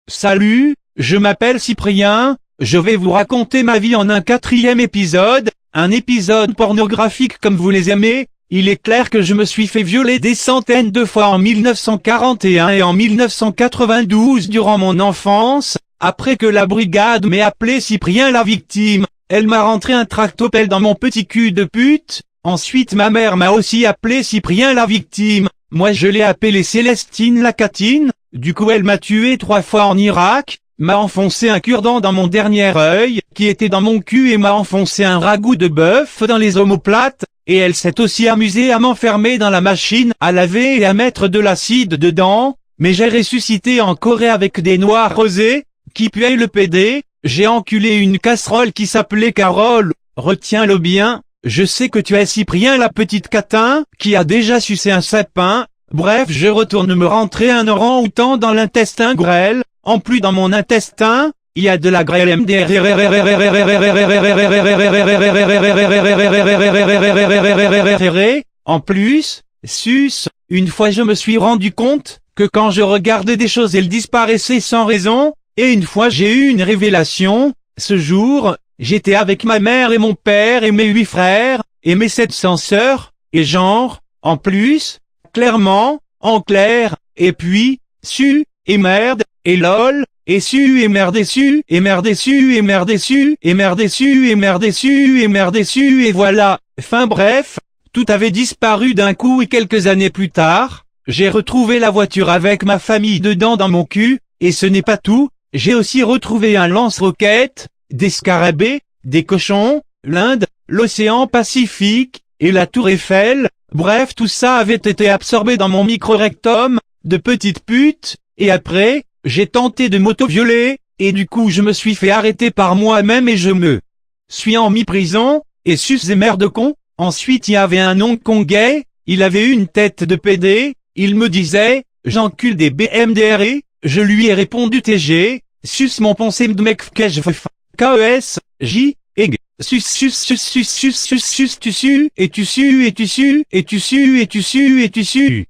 Salut, je m'appelle Cyprien, je vais vous raconter ma vie en un 4e épisode, un épisode pornographique comme vous les aimez. Il est clair que je me suis fait violer des centaines de fois en 1941 et en 1992 durant mon enfance, après que la brigade m'ait appelé Cyprien la victime. Elle m'a rentré un tractopelle dans mon petit cul de pute. Ensuite ma mère m'a aussi appelé Cyprien la victime. Moi je l'ai appelée Célestine la catine. Du coup elle m'a tué 3 fois en Irak, m'a enfoncé un cure-dent dans mon dernier œil, qui était dans mon cul, et m'a enfoncé un ragoût de bœuf dans les omoplates, et elle s'est aussi amusée à m'enfermer dans la machine à laver et à mettre de l'acide dedans, mais j'ai ressuscité en Corée avec des noix rosées, qui puaient le PD. J'ai enculé une casserole qui s'appelait Carole, retiens-le bien, je sais que tu es Cyprien la petite catin, qui a déjà sucé un sapin. Bref, je retourne me rentrer un orang-outan dans l'intestin grêle. En plus, dans mon intestin, il y a de la grêle MDR. En plus, sus, une fois je me suis rendu compte que quand je regardais des choses elles disparaissaient sans raison, et une fois j'ai eu une révélation. Ce jour, j'étais avec ma mère et mon père et mes 8 frères, et mes 700 sœurs, et genre, en plus, clairement, en clair, et puis, su, et merde, et lol, et su, et merde, et su, et merde, et su, et merde, et su, et merde, et su, et merde, et su, et merde, et su, et voilà. Enfin bref, tout avait disparu d'un coup, et quelques années plus tard, j'ai retrouvé la voiture avec ma famille dedans dans mon cul, et ce n'est pas tout, j'ai aussi retrouvé un lance-roquettes, des scarabées, des cochons, l'Inde, l'océan Pacifique, et la tour Eiffel. Bref, tout ça avait été absorbé dans mon micro-rectum, de petite pute, et après, j'ai tenté de m'auto-violer, et du coup je me suis fait arrêter par moi-même et je me suis en mi-prison, et sus et merde con. Ensuite il y avait un oncle con gay, il avait une tête de PD, il me disait, j'encule des BMDR, je lui ai répondu TG, sus mon pensée de mec KES, J, EG. Sus sus sus sus sus sus sus tu su et tu su et tu su et tu su et tu su et tu su.